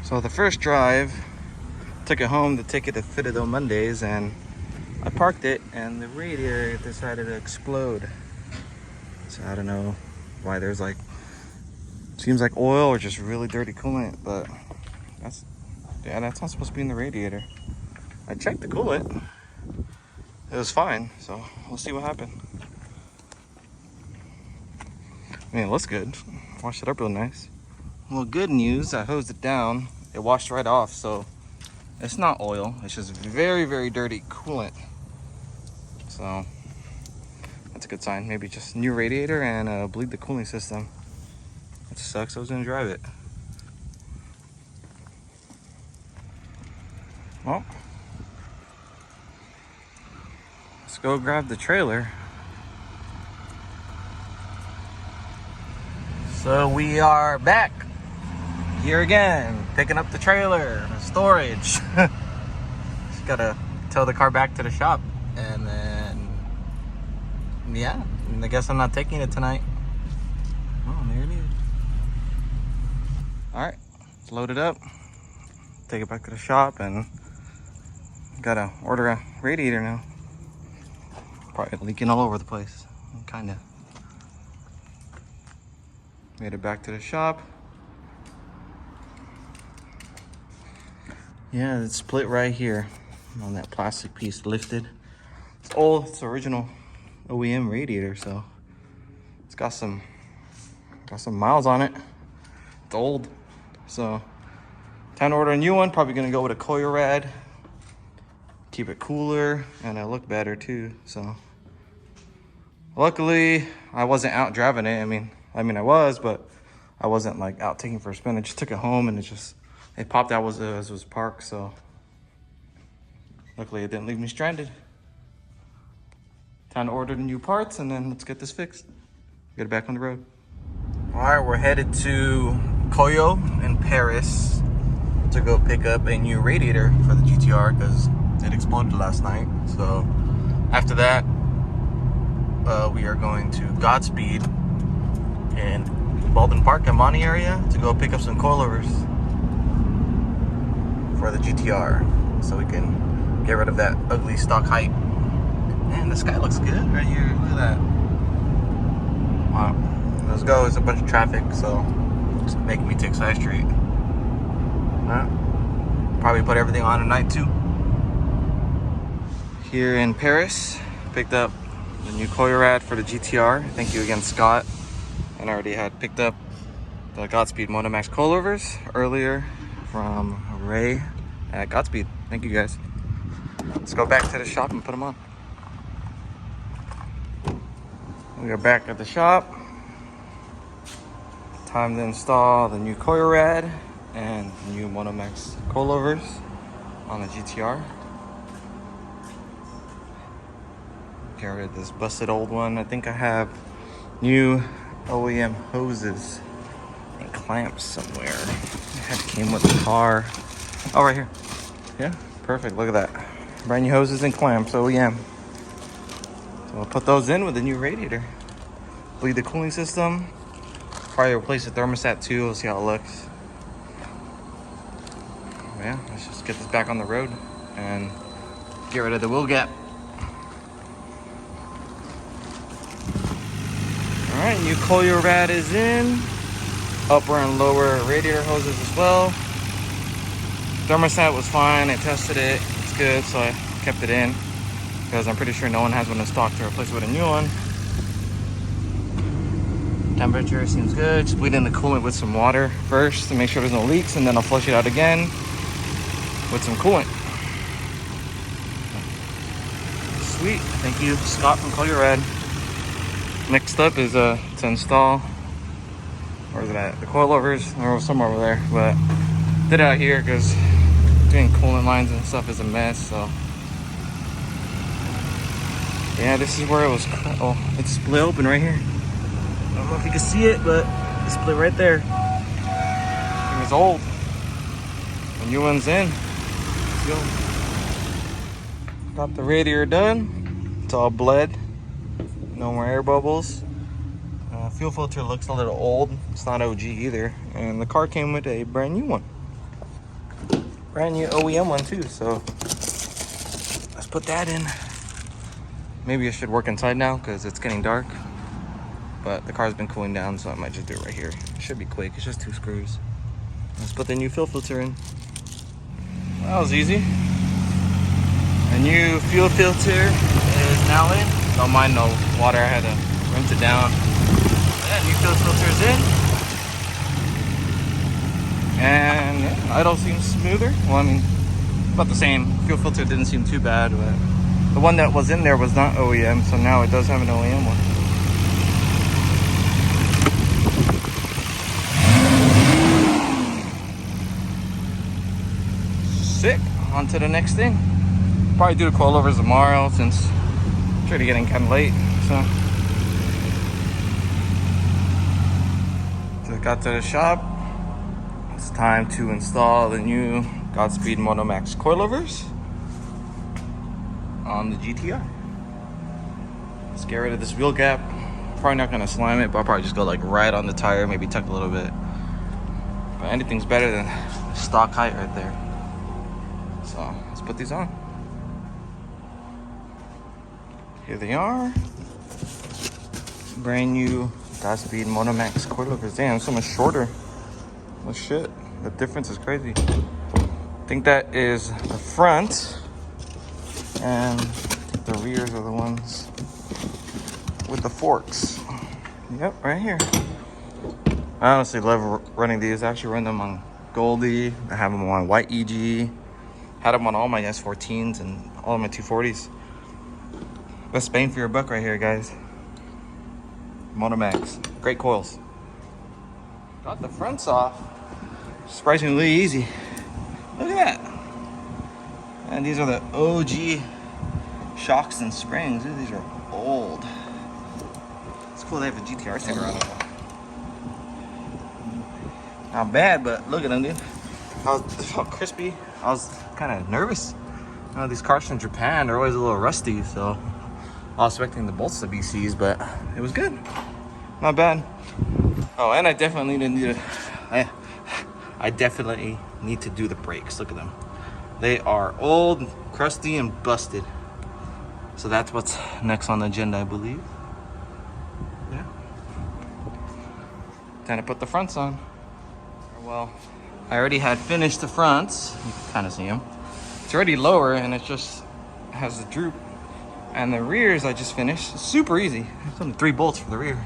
So the first drive, took it home to take it to fit it on Mondays, and I parked it and the radiator decided to explode. So I don't know why there's like, seems like oil or just really dirty coolant, but that's not supposed to be in the radiator. I checked the coolant, it was fine, so we'll see what happened. I mean, it looks good. Washed it up real nice. Well, good news, I hosed it down. It washed right off, so it's not oil. It's just very, very dirty coolant. So that's a good sign. Maybe just new radiator and bleed the cooling system. That sucks. I was gonna drive it. Well, let's go grab the trailer. So we are back here again, picking up the trailer, the storage. Just gotta tow the car back to the shop, and then yeah, I guess I'm not taking it tonight. Oh, there it is. All right, let's load it up, take it back to the shop, and gotta order a radiator now. Probably leaking all over the place, kinda. Made it back to the shop. Yeah, it's split right here on that plastic piece, lifted. It's old, it's original OEM radiator, so it's got some miles on it. It's old, so time to order a new one. Probably gonna go with a Coilover, keep it cooler and it'll look better too. So luckily I wasn't out driving it. I mean I was, but I wasn't like out taking for a spin. I just took it home and it popped out as it was parked. So luckily it didn't leave me stranded. Time to order the new parts and then let's get this fixed. Get it back on the road. All right, we're headed to Koyo in Paris to go pick up a new radiator for the GTR because it exploded last night. So after that, we are going to Godspeed in Baldwin Park and Monty area to go pick up some coilovers for the GTR so we can get rid of that ugly stock height. Man, the sky looks good right here. Look at that. Wow. Let's go. There's a bunch of traffic, so it's making me take side street. Probably put everything on tonight too. Here in Paris, picked up the new Coilover for the GTR. Thank you again, Scott. And I already had picked up the Godspeed Motomax coilovers earlier from Ray at Godspeed. Thank you guys. Let's go back to the shop and put them on. We are back at the shop. Time to install the new Coilover and the new Motomax coilovers on the GTR. Get rid of this busted old one. I think I have new OEM hoses and clamps somewhere. That came with the car. Oh, right here. Yeah, perfect. Look at that. Brand new hoses and clamps, OEM. So I'll put those in with the new radiator. Bleed the cooling system. Probably replace the thermostat too. We'll see how it looks. Yeah, let's just get this back on the road and get rid of the wheel gap. All right, new Coilover is in. Upper and lower radiator hoses as well. Thermostat was fine. I tested it. It's good, so I kept it in because I'm pretty sure no one has one in stock to replace with a new one. Temperature seems good. Just bleed in the coolant with some water first to make sure there's no leaks, and then I'll flush it out again with some coolant. Sweet. Thank you, Scott from Coilover. Next up is to install, where is it at? The coilovers, or somewhere over there, but did it out here because doing coolant lines and stuff is a mess. So yeah, this is where it was. Oh, it's split open right here. I don't know if you can see it, but it's split right there. It was old. The new one's in. Let's go. Got the radiator done. It's all bled. No more air bubbles. Fuel filter looks a little old. It's not OG either. And the car came with a brand new one. brand new OEM one too, so let's put that in. Maybe I should work inside now because it's getting dark, but the car's been cooling down, so I might just do it right here. It should be quick. It's just 2 screws. Let's put the new fuel filter in. That was easy. The new fuel filter is now in. Don't mind no water, I had to rinse it down. Yeah, new fuel filter is in. And yeah, idle seems smoother. Well, I mean, about the same. Fuel filter didn't seem too bad, but the one that was in there was not OEM, so now it does have an OEM one. Sick. On to the next thing. Probably do the coilovers tomorrow since it's already getting kind of late. So just got to the shop. It's time to install the new Godspeed Moto Max coilovers on the GTR. Let's get rid of this wheel gap. Probably not gonna slime it, but I'll probably just go like right on the tire, maybe tuck a little bit. But anything's better than stock height right there. So let's put these on. Here they are. Brand new Godspeed Moto Max coilovers. Damn, so much shorter. Oh shit, the difference is crazy. I think that is the front, and the rears are the ones with the forks. Yep, right here. I honestly love running these. I actually run them on Goldie. I have them on white EG. Had them on all my S14s and all of my 240s. Best bang for your buck right here, guys. Moto Max, great coils. Got the fronts off. Surprisingly easy. Look at that. And these are the OG shocks and springs. Dude, these are old. It's cool they have a GTR sticker on it. Not bad, but look at them, dude. They're all crispy. I was kind of nervous. You know, these cars from Japan, they're always a little rusty, so I was expecting the bolts to be seized, but it was good. Not bad. Oh, and I definitely need to do the brakes. Look at them. They are old, crusty, and busted. So that's what's next on the agenda, I believe. Yeah. Time to put the fronts on. Well, I already had finished the fronts. You can kind of see them. It's already lower, and it just has the droop. And the rears I just finished. It's super easy. There's only 3 bolts for the rear.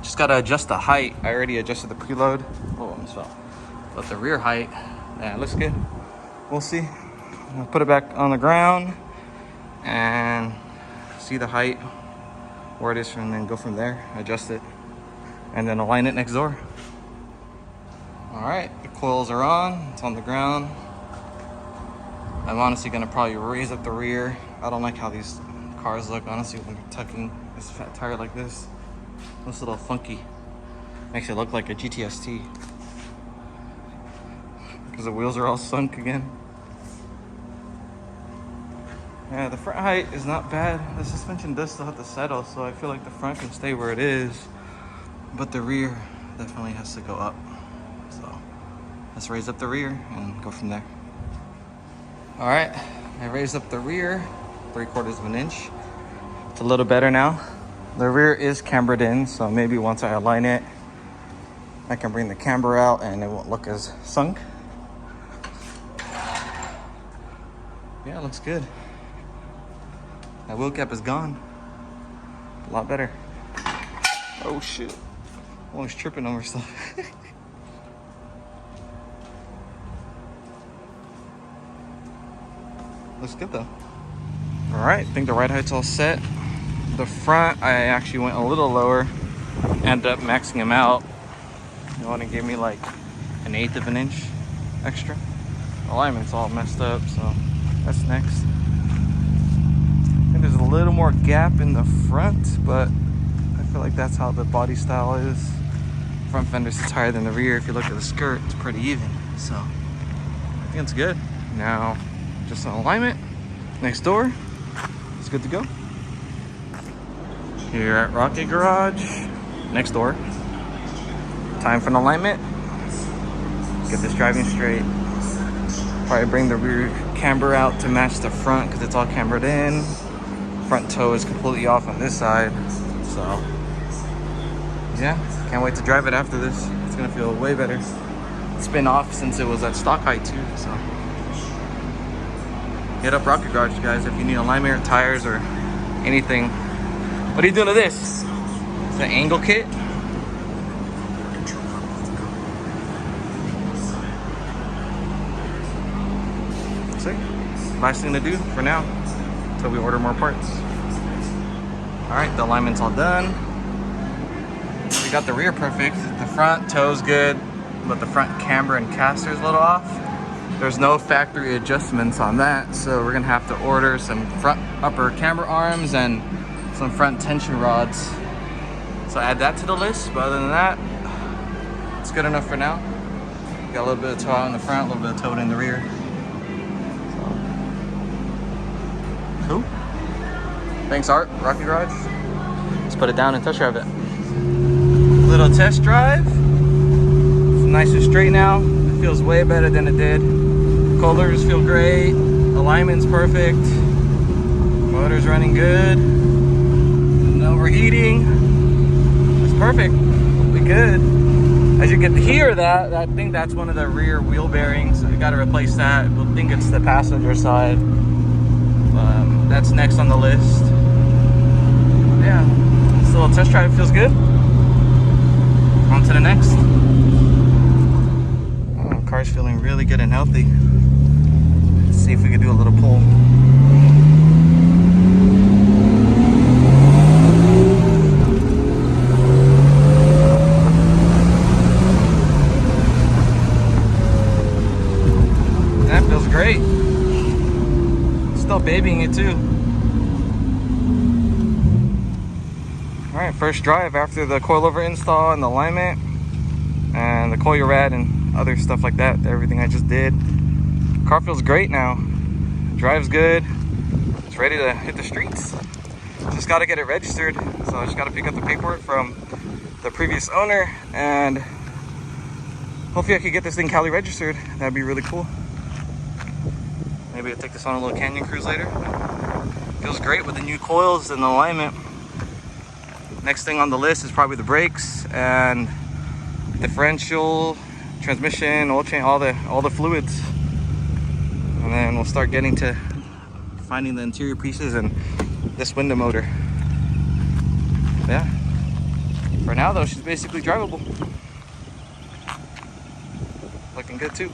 Just gotta adjust the height. I already adjusted the preload. Oh, I almost fell. But the rear height, yeah, it looks good. We'll see. I'll put it back on the ground and see the height, where it is, and then go from there. Adjust it, and then align it next door. All right, the coils are on. It's on the ground. I'm honestly gonna probably raise up the rear. I don't like how these cars look, honestly, when you're tucking this fat tire like this. Looks a little funky. Makes it look like a GTST. Because the wheels are all sunk again. Yeah, the front height is not bad. The suspension does still have to settle, so I feel like the front can stay where it is. But the rear definitely has to go up. So let's raise up the rear and go from there. All right, I raised up the rear 3/4 of an inch. It's a little better now. The rear is cambered in, so maybe once I align it, I can bring the camber out and it won't look as sunk. Yeah, it looks good. That wheel cap is gone. A lot better. Oh shit. Always tripping over stuff. Looks good though. All right, I think the ride height's all set. The front, I actually went a little lower. Ended up maxing them out. You want to give me like 1/8 of an inch extra. The alignment's all messed up, so that's next. I think there's a little more gap in the front, but I feel like that's how the body style is. Front fender sits higher than the rear. If you look at the skirt, it's pretty even. So I think it's good. Now, just an alignment next door. It's good to go. Here at Rocket Garage, next door. Time for an alignment. Get this driving straight. Probably bring the rear camber out to match the front because it's all cambered in. Front toe is completely off on this side. So yeah, can't wait to drive it after this. It's gonna feel way better. It's been off since it was at stock height too, so. Hit up Rocket Garage, guys, if you need alignment, tires, or anything. What are you doing to this? It's an angle kit. Sick. Last thing to do for now until we order more parts. All right, the alignment's all done. We got the rear perfect. The front toe's good, but the front camber and caster is a little off. There's no factory adjustments on that, so we're gonna have to order some front upper camber arms and some front tension rods. So add that to the list, but other than that, it's good enough for now. Got a little bit of toe out in the front, a little bit of toe in the rear. So. Cool. Thanks, Art, Rocket Garage. Let's put it down and test drive it. Little test drive. It's nice and straight now. It feels way better than it did. Coilovers feel great. Alignment's perfect. Motor's running good. No overheating. It's perfect. We good. As you can hear that, I think that's one of the rear wheel bearings. So we got to replace that. I think it's the passenger side. That's next on the list. Yeah, this little test drive feels good. On to the next. Oh, car's feeling really good and healthy. Let's see if we can do a little pull. That feels great. Still babying it too. All right, first drive after the coilover install and the alignment and the koyo rad and other stuff like that, everything I just did. Car feels great now. Drives good. It's ready to hit the streets. Just got to get it registered. So I just got to pick up the paperwork from the previous owner, and hopefully I could get this thing Cali registered. That'd be really cool. Maybe I'll take this on a little canyon cruise later. Feels great with the new coils and the alignment. Next thing on the list is probably the brakes and differential, transmission, oil change, all the fluids. And then we'll start getting to finding the interior pieces and this window motor. Yeah. For now though, she's basically drivable. Looking good too.